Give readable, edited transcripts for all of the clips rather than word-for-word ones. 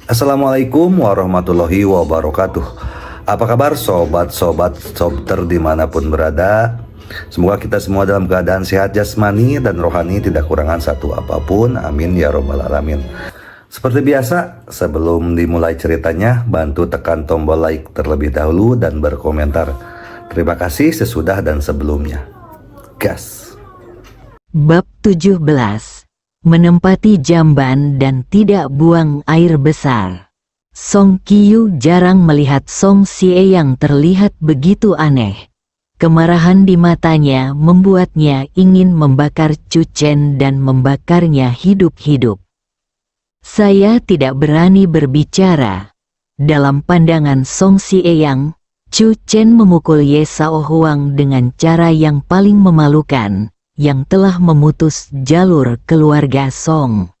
Assalamualaikum warahmatullahi wabarakatuh. Apa kabar sobat-sobat sobter dimanapun berada? Semoga kita semua dalam keadaan sehat jasmani dan rohani, tidak kurangan satu apapun. Amin ya robbal alamin. Seperti biasa, sebelum dimulai ceritanya, bantu tekan tombol like terlebih dahulu dan berkomentar. Terima kasih sesudah dan sebelumnya. Gas. Bab 17. Menempati jamban dan tidak buang air besar. Song Qiu jarang melihat Song Xie yang terlihat begitu aneh. Kemarahan di matanya membuatnya ingin membakar Chu Chen dan membakarnya hidup-hidup. Saya tidak berani berbicara. Dalam pandangan Song Xie yang, Chu Chen memukul Ye Sao Huang dengan cara yang paling memalukan, yang telah memutus jalur keluarga Song.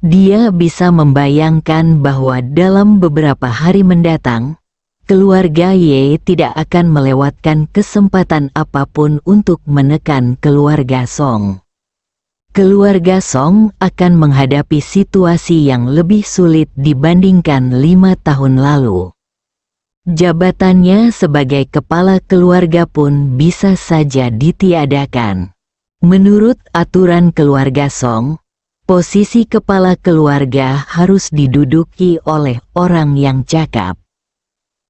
Dia bisa membayangkan bahwa dalam beberapa hari mendatang, keluarga Ye tidak akan melewatkan kesempatan apapun untuk menekan keluarga Song. Keluarga Song akan menghadapi situasi yang lebih sulit dibandingkan 5 tahun lalu. Jabatannya sebagai kepala keluarga pun bisa saja ditiadakan. Menurut aturan keluarga Song, posisi kepala keluarga harus diduduki oleh orang yang cakap.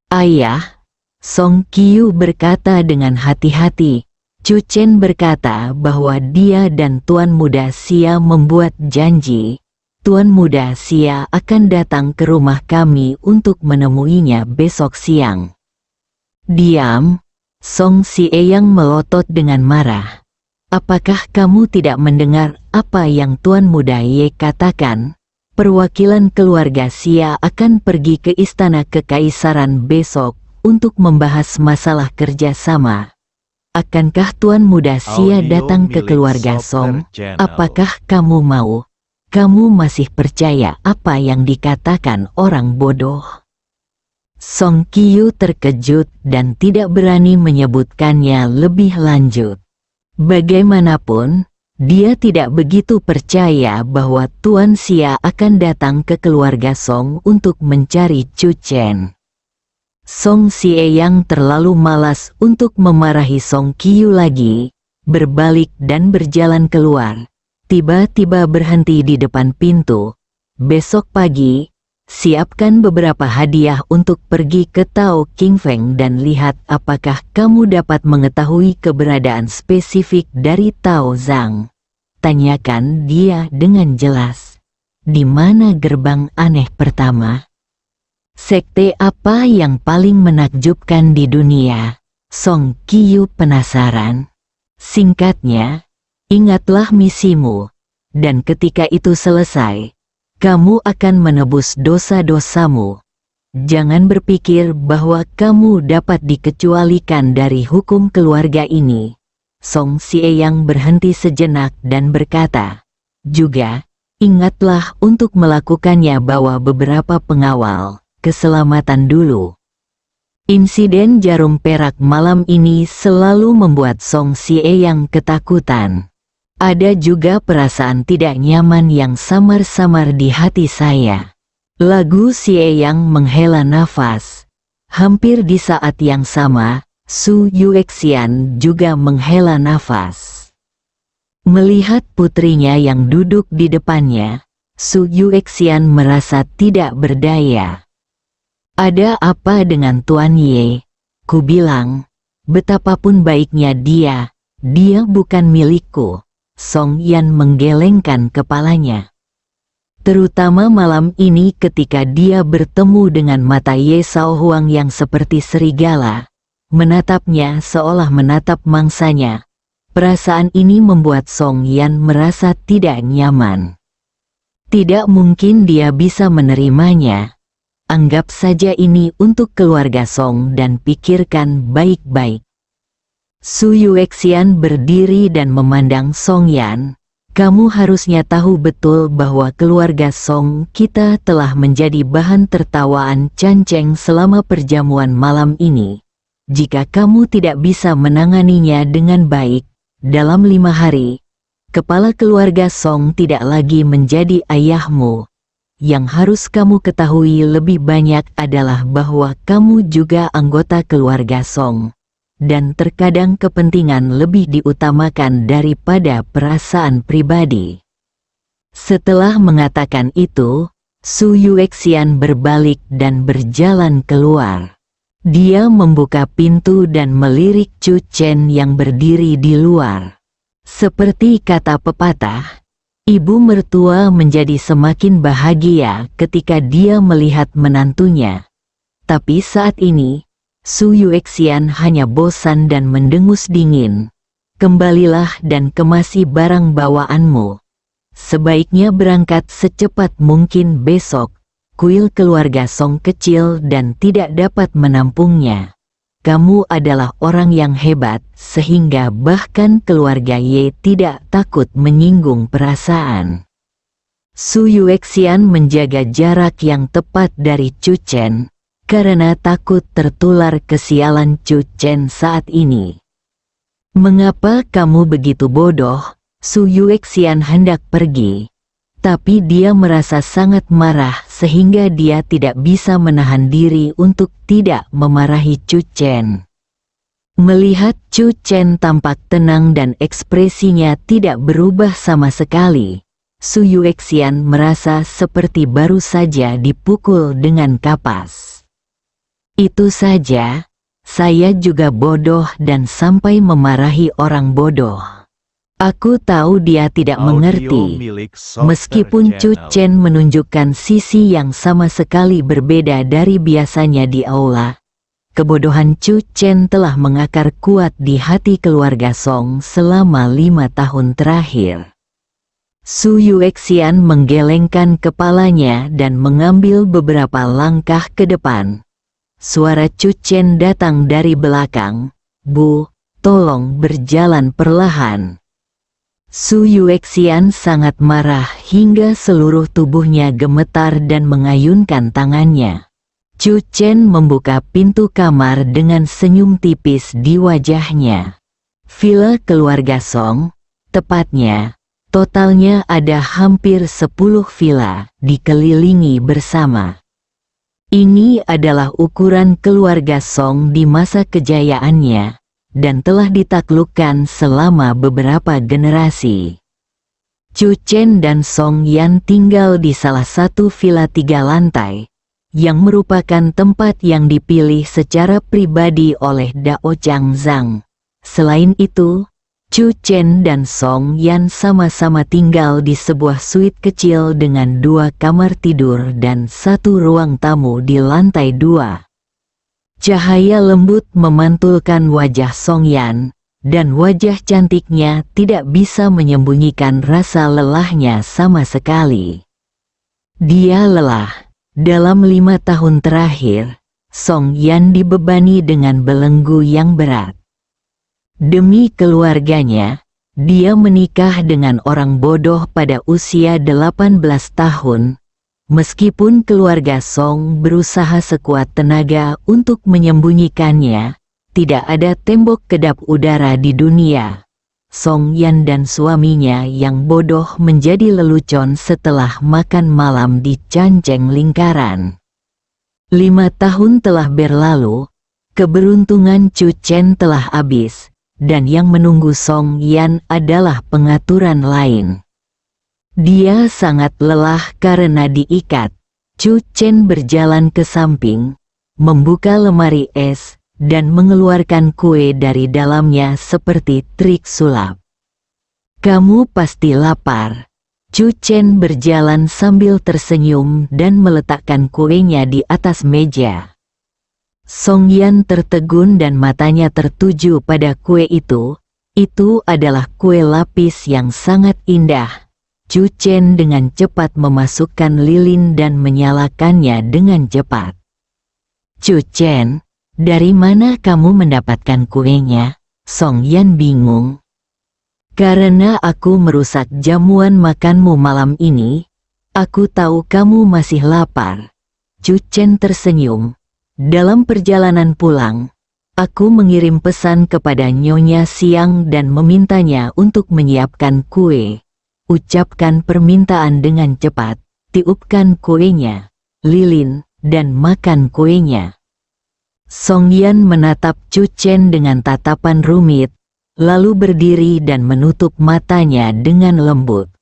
Ayah, Song Qiu berkata dengan hati-hati. Chu Chen berkata bahwa dia dan Tuan Muda Xia membuat janji. Tuan Muda Xia akan datang ke rumah kami untuk menemuinya besok siang. Diam, Song Xie yang melotot dengan marah. Apakah kamu tidak mendengar apa yang Tuan Muda Ye katakan? Perwakilan keluarga Xia akan pergi ke istana kekaisaran besok untuk membahas masalah kerjasama. Akankah Tuan Muda Xia datang ke keluarga Song? Apakah kamu mau? Kamu masih percaya apa yang dikatakan orang bodoh? Song Qiu terkejut dan tidak berani menyebutkannya lebih lanjut. Bagaimanapun, dia tidak begitu percaya bahwa Tuan Xia akan datang ke keluarga Song untuk mencari Chu Chen. Song Xie yang terlalu malas untuk memarahi Song Qiu lagi, berbalik dan berjalan keluar. Tiba-tiba berhenti di depan pintu. Besok pagi, siapkan beberapa hadiah untuk pergi ke Tao King Feng dan lihat apakah kamu dapat mengetahui keberadaan spesifik dari Tao Zhang. Tanyakan dia dengan jelas. Di mana gerbang aneh pertama? Sekte apa yang paling menakjubkan di dunia? Song Qiu penasaran. Singkatnya, ingatlah misimu, dan ketika itu selesai, kamu akan menebus dosa-dosamu. Jangan berpikir bahwa kamu dapat dikecualikan dari hukum keluarga ini. Song Xie yang berhenti sejenak dan berkata, juga, ingatlah untuk melakukannya bawa beberapa pengawal, keselamatan dulu. Insiden jarum perak malam ini selalu membuat Song Xie yang ketakutan. Ada juga perasaan tidak nyaman yang samar-samar di hati saya. Lagu Xie yang menghela nafas. Hampir di saat yang sama, Su Yuexian juga menghela nafas. Melihat putrinya yang duduk di depannya, Su Yuexian merasa tidak berdaya. Ada apa dengan Tuan Ye? Ku bilang, betapapun baiknya dia bukan milikku. Song Yan menggelengkan kepalanya. Terutama malam ini ketika dia bertemu dengan mata Ye Sao Huang yang seperti serigala, menatapnya seolah menatap mangsanya. Perasaan ini membuat Song Yan merasa tidak nyaman. Tidak mungkin dia bisa menerimanya. Anggap saja ini untuk keluarga Song dan pikirkan baik-baik. Su Yuexian berdiri dan memandang Song Yan. Kamu harusnya tahu betul bahwa keluarga Song kita telah menjadi bahan tertawaan Canceng selama perjamuan malam ini. Jika kamu tidak bisa menanganinya dengan baik, dalam 5 hari, kepala keluarga Song tidak lagi menjadi ayahmu. yang harus kamu ketahui lebih banyak adalah bahwa kamu juga anggota keluarga Song, dan terkadang kepentingan lebih diutamakan daripada perasaan pribadi. Setelah mengatakan itu, Su Yuexian berbalik dan berjalan keluar. Dia membuka pintu dan melirik Chu Chen yang berdiri di luar. Seperti kata pepatah, ibu mertua menjadi semakin bahagia ketika dia melihat menantunya. Tapi saat ini, Su Yuexian hanya bosan dan mendengus dingin. Kembalilah dan kemasi barang bawaanmu. Sebaiknya berangkat secepat mungkin besok. Kuil keluarga Song kecil dan tidak dapat menampungnya. Kamu adalah orang yang hebat, sehingga bahkan keluarga Ye tidak takut menyinggung perasaan. Su Yuexian menjaga jarak yang tepat dari Chu Chen, karena takut tertular kesialan Chu Chen saat ini. Mengapa kamu begitu bodoh? Su Yuexian hendak pergi. Tapi dia merasa sangat marah sehingga dia tidak bisa menahan diri untuk tidak memarahi Chu Chen. Melihat Chu Chen tampak tenang dan ekspresinya tidak berubah sama sekali, Su Yuexian merasa seperti baru saja dipukul dengan kapas. Itu saja, saya juga bodoh dan sampai memarahi orang bodoh. Aku tahu dia tidak mengerti, meskipun Chu Chen menunjukkan sisi yang sama sekali berbeda dari biasanya di aula. Kebodohan Chu Chen telah mengakar kuat di hati keluarga Song selama 5 tahun terakhir. Su Yuexian menggelengkan kepalanya dan mengambil beberapa langkah ke depan. Suara Chu Chen datang dari belakang, "Bu, tolong berjalan perlahan." Su Yuexian sangat marah hingga seluruh tubuhnya gemetar dan mengayunkan tangannya. Chu Chen membuka pintu kamar dengan senyum tipis di wajahnya. Villa keluarga Song, tepatnya, totalnya ada hampir 10 villa, dikelilingi bersama. Ini adalah ukuran keluarga Song di masa kejayaannya, dan telah ditaklukkan selama beberapa generasi. Chu Chen dan Song Yan tinggal di salah satu villa 3 lantai, yang merupakan tempat yang dipilih secara pribadi oleh Dao Chang Zhang. Selain itu, Chu Chen dan Song Yan sama-sama tinggal di sebuah suite kecil dengan 2 kamar tidur dan 1 ruang tamu di lantai 2. Cahaya lembut memantulkan wajah Song Yan, dan wajah cantiknya tidak bisa menyembunyikan rasa lelahnya sama sekali. Dia lelah. Dalam 5 tahun terakhir, Song Yan dibebani dengan belenggu yang berat. Demi keluarganya, dia menikah dengan orang bodoh pada usia 18 tahun. Meskipun keluarga Song berusaha sekuat tenaga untuk menyembunyikannya, tidak ada tembok kedap udara di dunia. Song Yan dan suaminya yang bodoh menjadi lelucon setelah makan malam di canceng lingkaran. 5 tahun telah berlalu, keberuntungan Chu Chen telah habis, dan yang menunggu Song Yan adalah pengaturan lain. Dia sangat lelah karena diikat. Chu Chen berjalan ke samping, membuka lemari es, dan mengeluarkan kue dari dalamnya seperti trik sulap. Kamu pasti lapar. Chu Chen berjalan sambil tersenyum dan meletakkan kuenya di atas meja. Song Yan tertegun dan matanya tertuju pada kue itu. Itu adalah kue lapis yang sangat indah. Chu Chen dengan cepat memasukkan lilin dan menyalakannya dengan cepat. Chu Chen, dari mana kamu mendapatkan kuenya? Song Yan bingung. Karena aku merusak jamuan makanmu malam ini, aku tahu kamu masih lapar. Chu Chen tersenyum. Dalam perjalanan pulang, aku mengirim pesan kepada Nyonya Siang dan memintanya untuk menyiapkan kue. Ucapkan permintaan dengan cepat, tiupkan kuenya, lilin, dan makan kuenya. Song Yan menatap Chu Chen dengan tatapan rumit, lalu berdiri dan menutup matanya dengan lembut.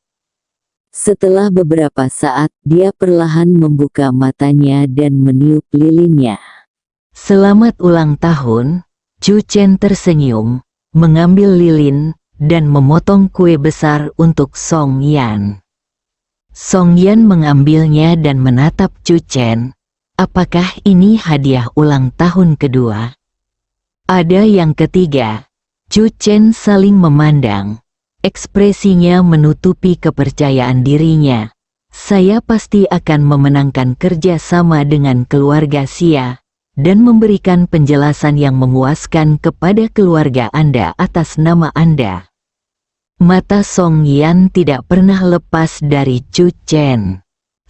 Setelah beberapa saat, dia perlahan membuka matanya dan meniup lilinnya. Selamat ulang tahun, Chu Chen tersenyum, mengambil lilin, dan memotong kue besar untuk Song Yan. Song Yan mengambilnya dan menatap Chu Chen. Apakah ini hadiah ulang tahun kedua? Ada yang ketiga. Chu Chen saling memandang. Ekspresinya menutupi kepercayaan dirinya. Saya pasti akan memenangkan kerja sama dengan keluarga Xia dan memberikan penjelasan yang memuaskan kepada keluarga Anda atas nama Anda. Mata Song Yan tidak pernah lepas dari Chu Chen.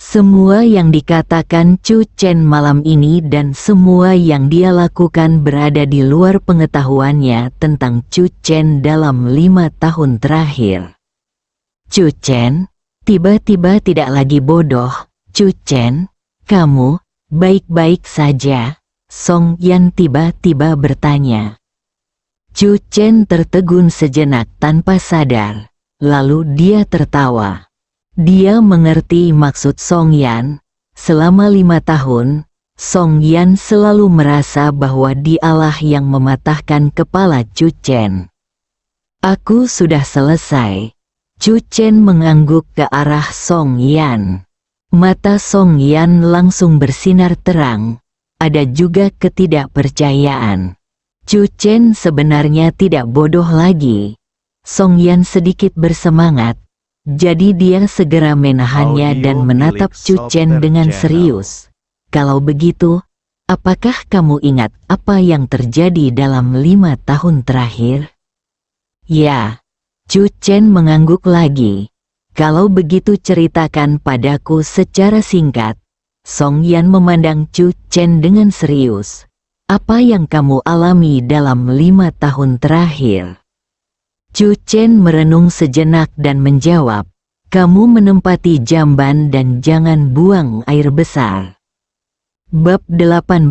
Semua yang dikatakan Chu Chen malam ini dan semua yang dia lakukan berada di luar pengetahuannya tentang Chu Chen dalam 5 tahun terakhir. Chu Chen tiba-tiba tidak lagi bodoh. Chu Chen, kamu baik-baik saja? Song Yan tiba-tiba bertanya. Chu Chen tertegun sejenak tanpa sadar, lalu dia tertawa. Dia mengerti maksud Song Yan. Selama 5 tahun, Song Yan selalu merasa bahwa dialah yang mematahkan kepala Chu Chen. Aku sudah selesai. Chu Chen mengangguk ke arah Song Yan. Mata Song Yan langsung bersinar terang. Ada juga ketidakpercayaan. Chu Chen sebenarnya tidak bodoh lagi. Song Yan sedikit bersemangat, jadi dia segera menahannya dan menatap Chu Chen dengan serius. Kalau begitu, apakah kamu ingat apa yang terjadi dalam 5 tahun terakhir? Ya, Chu Chen mengangguk lagi. Kalau begitu ceritakan padaku secara singkat. Song Yan memandang Chu Chen dengan serius. Apa yang kamu alami dalam 5 tahun terakhir? Chu Chen merenung sejenak dan menjawab, kamu menempati jamban dan jangan buang air besar. Bab 18.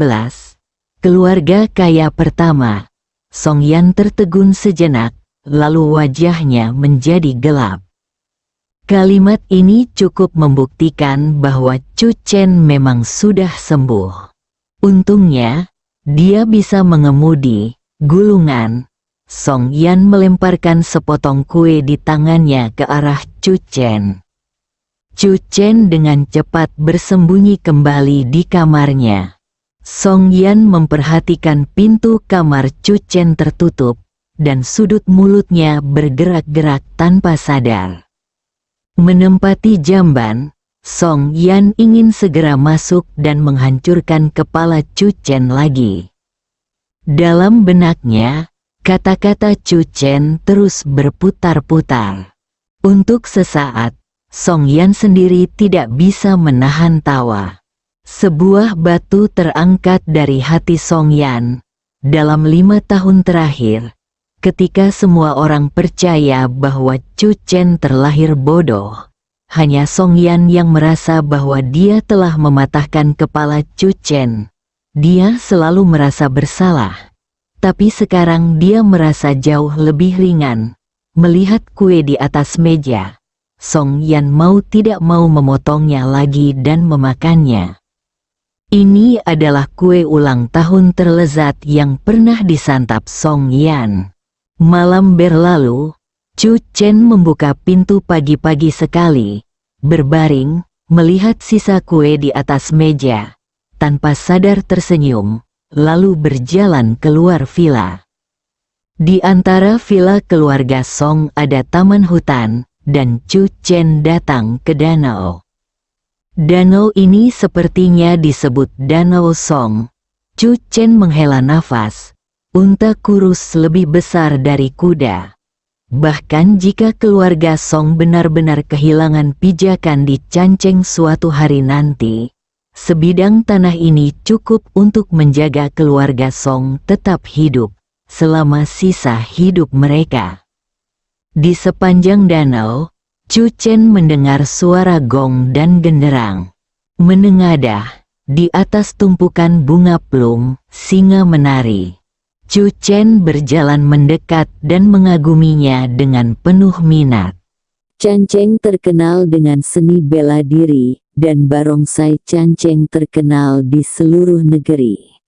Keluarga kaya pertama. Song Yan tertegun sejenak, lalu wajahnya menjadi gelap. Kalimat ini cukup membuktikan bahwa Chu Chen memang sudah sembuh. Untungnya, dia bisa mengemudi gulungan. Song Yan melemparkan sepotong kue di tangannya ke arah Chu Chen. Chu Chen dengan cepat bersembunyi kembali di kamarnya. Song Yan memperhatikan pintu kamar Chu Chen tertutup, dan sudut mulutnya bergerak-gerak tanpa sadar. Menempati jamban, Song Yan ingin segera masuk dan menghancurkan kepala Chu Chen lagi. Dalam benaknya, kata-kata Chu Chen terus berputar-putar. Untuk sesaat, Song Yan sendiri tidak bisa menahan tawa. Sebuah batu terangkat dari hati Song Yan. Dalam 5 tahun terakhir, ketika semua orang percaya bahwa Chu Chen terlahir bodoh, hanya Song Yan yang merasa bahwa dia telah mematahkan kepala Chu Chen. Dia selalu merasa bersalah. Tapi sekarang dia merasa jauh lebih ringan. Melihat kue di atas meja, Song Yan mau tidak mau memotongnya lagi dan memakannya. Ini adalah kue ulang tahun terlezat yang pernah disantap Song Yan. Malam berlalu, Chu Chen membuka pintu pagi-pagi sekali, berbaring, melihat sisa kue di atas meja, tanpa sadar tersenyum, lalu berjalan keluar villa. Di antara villa keluarga Song ada taman hutan, dan Chu Chen datang ke danau. Danau ini sepertinya disebut Danau Song. Chu Chen menghela nafas. Unta kurus lebih besar dari kuda. Bahkan jika keluarga Song benar-benar kehilangan pijakan di Canceng suatu hari nanti, sebidang tanah ini cukup untuk menjaga keluarga Song tetap hidup selama sisa hidup mereka. Di sepanjang danau, Chu Chen mendengar suara gong dan genderang. Menengadah, di atas tumpukan bunga plum, singa menari. Chu Chen berjalan mendekat dan mengaguminya dengan penuh minat. Canceng terkenal dengan seni bela diri, dan barongsai canceng terkenal di seluruh negeri.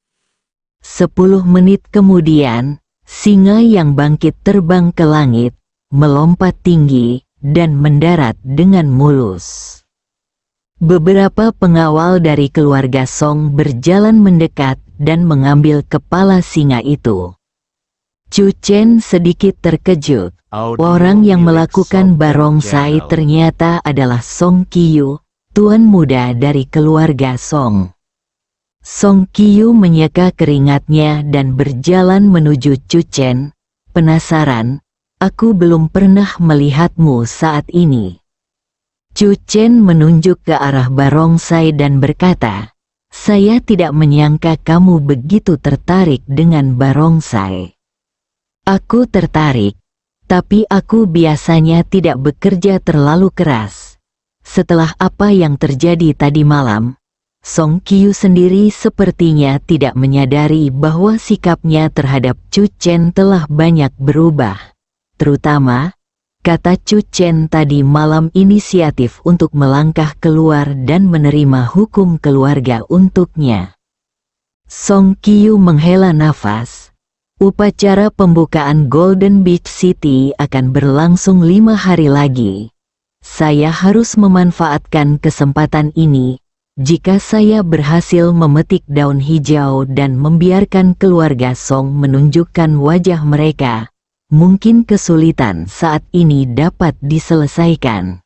10 menit kemudian, singa yang bangkit terbang ke langit, melompat tinggi, dan mendarat dengan mulus. Beberapa pengawal dari keluarga Song berjalan mendekat dan mengambil kepala singa itu. Chu Chen sedikit terkejut. Orang yang melakukan barongsai ternyata adalah Song Qiyu, tuan muda dari keluarga Song. Song Qiyu menyeka keringatnya dan berjalan menuju Chu Chen. Penasaran, aku belum pernah melihatmu saat ini. Chu Chen menunjuk ke arah barongsai dan berkata, saya tidak menyangka kamu begitu tertarik dengan barongsai. Aku tertarik, tapi aku biasanya tidak bekerja terlalu keras. Setelah apa yang terjadi tadi malam, Song Qiyu sendiri sepertinya tidak menyadari bahwa sikapnya terhadap Chu Chen telah banyak berubah. Terutama, kata Chu Chen tadi malam inisiatif untuk melangkah keluar dan menerima hukum keluarga untuknya. Song Qiyu menghela nafas. Upacara pembukaan Golden Beach City akan berlangsung 5 hari lagi. Saya harus memanfaatkan kesempatan ini. Jika saya berhasil memetik daun hijau dan membiarkan keluarga Song menunjukkan wajah mereka, mungkin kesulitan saat ini dapat diselesaikan.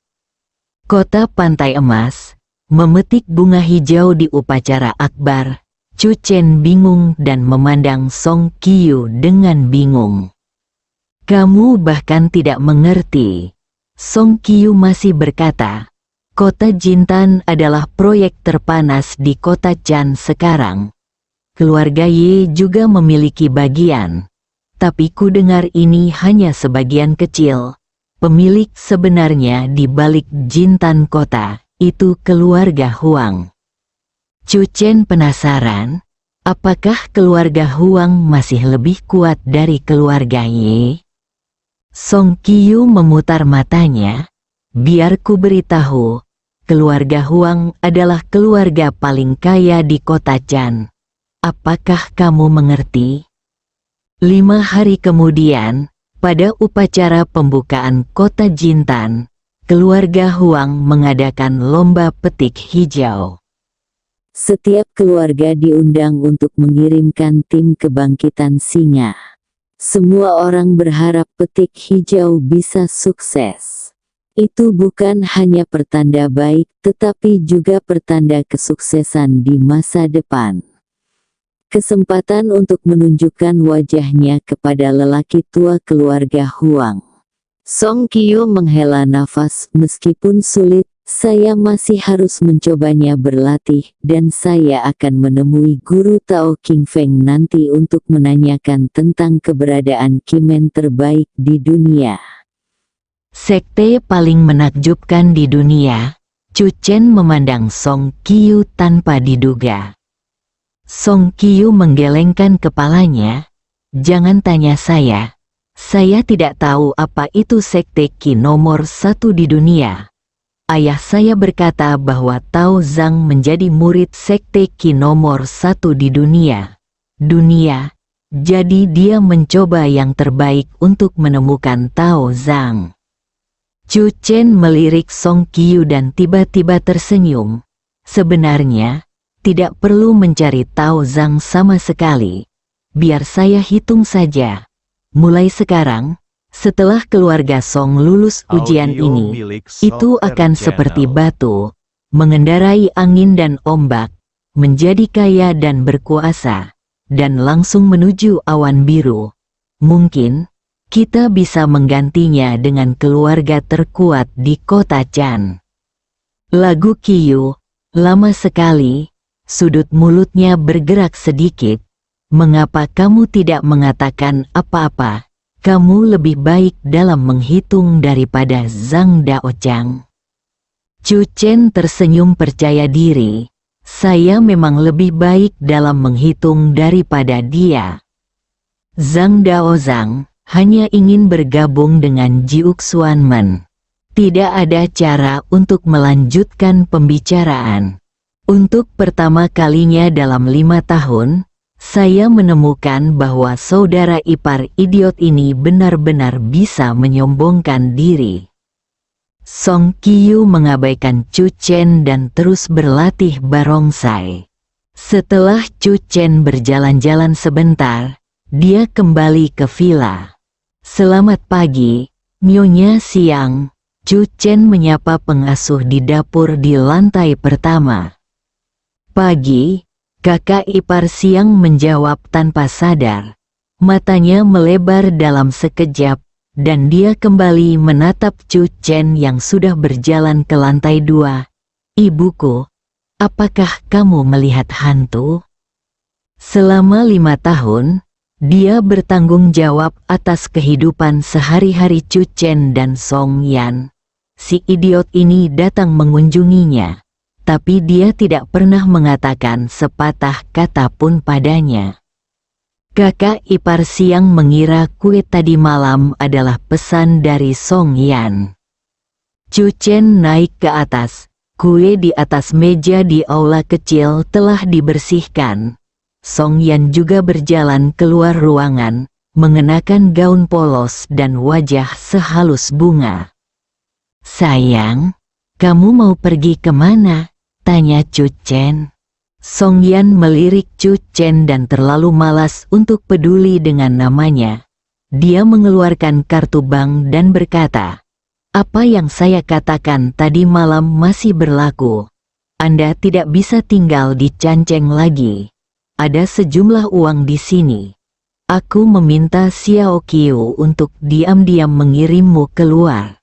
Kota Pantai Emas, memetik bunga hijau di upacara akbar. Chu Chen bingung dan memandang Song Qiyu dengan bingung. Kamu bahkan tidak mengerti. Song Qiyu masih berkata, kota Jintan adalah proyek terpanas di kota Chan sekarang. Keluarga Ye juga memiliki bagian. Tapi ku dengar ini hanya sebagian kecil. Pemilik sebenarnya di balik Jintan kota, itu keluarga Huang. Chu Chen penasaran, apakah keluarga Huang masih lebih kuat dari keluarga Ye? Song Qiyu memutar matanya, biar ku beritahu, keluarga Huang adalah keluarga paling kaya di kota Chan. Apakah kamu mengerti? 5 hari kemudian, pada upacara pembukaan kota Jintan, keluarga Huang mengadakan lomba petik hijau. Setiap keluarga diundang untuk mengirimkan tim kebangkitan singa. Semua orang berharap petik hijau bisa sukses. Itu bukan hanya pertanda baik, tetapi juga pertanda kesuksesan di masa depan. Kesempatan untuk menunjukkan wajahnya kepada lelaki tua keluarga Huang. Song Qiyu menghela nafas, meskipun sulit, saya masih harus mencobanya berlatih, dan saya akan menemui guru Tao King Feng nanti untuk menanyakan tentang keberadaan kimen terbaik di dunia. Sekte paling menakjubkan di dunia, Chu Chen memandang Song Qiyu tanpa diduga. Song Qiyu menggelengkan kepalanya, jangan tanya saya tidak tahu apa itu sekte Qi nomor 1 di dunia. Ayah saya berkata bahwa Tao Zhang menjadi murid sekte Qi nomor 1 di dunia. Jadi dia mencoba yang terbaik untuk menemukan Tao Zhang. Chu Chen melirik Song Qiyu dan tiba-tiba tersenyum. Sebenarnya, tidak perlu mencari Tao Zhang sama sekali. Biar saya hitung saja. Mulai sekarang, setelah keluarga Song lulus ujian ini, itu akan seperti batu, mengendarai angin dan ombak, menjadi kaya dan berkuasa, dan langsung menuju awan biru. Mungkin, kita bisa menggantinya dengan keluarga terkuat di kota Chan. Lagu Qiyu, lama sekali. Sudut mulutnya bergerak sedikit. Mengapa kamu tidak mengatakan apa-apa? kamu lebih baik dalam menghitung daripada Zhang Daochang. Chu Chen tersenyum percaya diri. Saya memang lebih baik dalam menghitung daripada dia. Zhang Daozhang hanya ingin bergabung dengan Jiuk Xuanmen. Tidak ada cara untuk melanjutkan pembicaraan. Untuk pertama kalinya dalam 5 tahun, saya menemukan bahwa saudara ipar idiot ini benar-benar bisa menyombongkan diri. Song Qiyu mengabaikan Chu Chen dan terus berlatih barongsai. Setelah Chu Chen berjalan-jalan sebentar, dia kembali ke villa. Selamat pagi, Nyonya Siang. Chu Chen menyapa pengasuh di dapur di lantai pertama. Pagi, kakak ipar Siang menjawab tanpa sadar. Matanya melebar dalam sekejap, dan dia kembali menatap Chu Chen yang sudah berjalan ke lantai 2. Ibuku, apakah kamu melihat hantu? Selama 5 tahun, dia bertanggung jawab atas kehidupan sehari-hari Chu Chen dan Song Yan. Si idiot ini datang mengunjunginya, tapi dia tidak pernah mengatakan sepatah kata pun padanya. Kakak ipar Siang mengira kue tadi malam adalah pesan dari Song Yan. Chu Chen naik ke atas. Kue di atas meja di aula kecil telah dibersihkan. Song Yan juga berjalan keluar ruangan, mengenakan gaun polos dan wajah sehalus bunga. Sayang, kamu mau pergi kemana? Tanya Chu Chen. Song Yan melirik Chu Chen dan terlalu malas untuk peduli dengan namanya. Dia mengeluarkan kartu bank dan berkata, apa yang saya katakan tadi malam masih berlaku. Anda tidak bisa tinggal di Canceng lagi. Ada sejumlah uang di sini. Aku meminta Xiao Qiu untuk diam-diam mengirimmu keluar.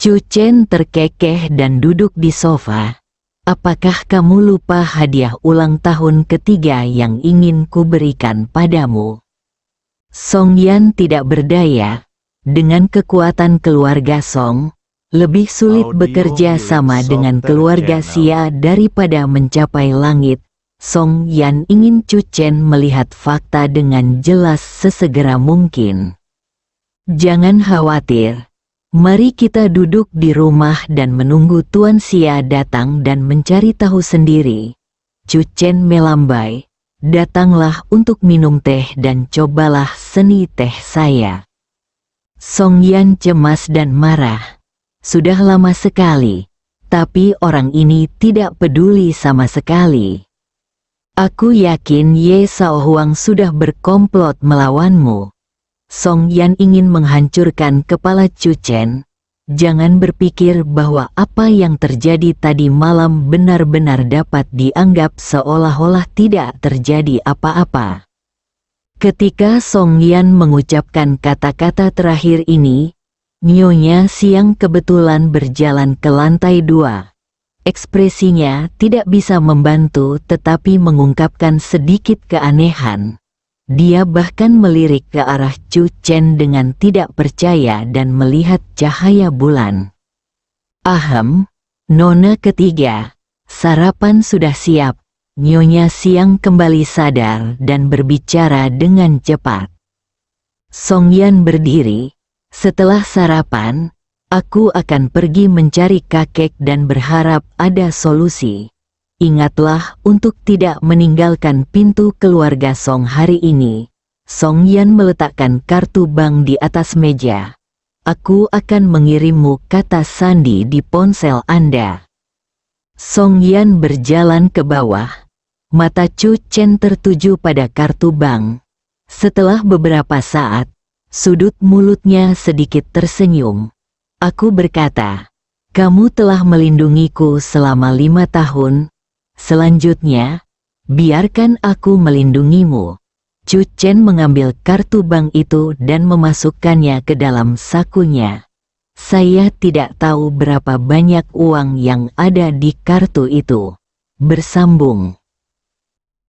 Chu Chen terkekeh dan duduk di sofa. Apakah kamu lupa hadiah ulang tahun ketiga yang ingin kuberikan padamu? Song Yan tidak berdaya. Dengan kekuatan keluarga Song, lebih sulit bekerja sama dengan keluarga Xia daripada mencapai langit. Song Yan ingin Chu Chen melihat fakta dengan jelas sesegera mungkin. Jangan khawatir. Mari kita duduk di rumah dan menunggu Tuan Xia datang dan mencari tahu sendiri. Chu Chen melambai. Datanglah untuk minum teh dan cobalah seni teh saya. Song Yan cemas dan marah. Sudah lama sekali, tapi orang ini tidak peduli sama sekali. Aku yakin Ye Shaohuang sudah berkomplot melawanmu. Song Yan ingin menghancurkan kepala Chu Chen. Jangan berpikir bahwa apa yang terjadi tadi malam benar-benar dapat dianggap seolah-olah tidak terjadi apa-apa. Ketika Song Yan mengucapkan kata-kata terakhir ini, Nyonya Siang kebetulan berjalan ke lantai 2. Ekspresinya tidak bisa membantu tetapi mengungkapkan sedikit keanehan. Dia bahkan melirik ke arah Chu Chen dengan tidak percaya dan melihat cahaya bulan. Ahem, Nona ketiga, sarapan sudah siap. Nyonya Siang kembali sadar dan berbicara dengan cepat. Song Yan berdiri. Setelah sarapan, aku akan pergi mencari kakek dan berharap ada solusi. Ingatlah untuk tidak meninggalkan pintu keluarga Song hari ini. Song Yan meletakkan kartu bank di atas meja. Aku akan mengirimmu kata sandi di ponsel Anda. Song Yan berjalan ke bawah. Mata Chu Chen tertuju pada kartu bank. Setelah beberapa saat, sudut mulutnya sedikit tersenyum. Aku berkata, kamu telah melindungiku selama 5 tahun. Selanjutnya, biarkan aku melindungimu. Chu Chen mengambil kartu bank itu dan memasukkannya ke dalam sakunya. Saya tidak tahu berapa banyak uang yang ada di kartu itu. Bersambung.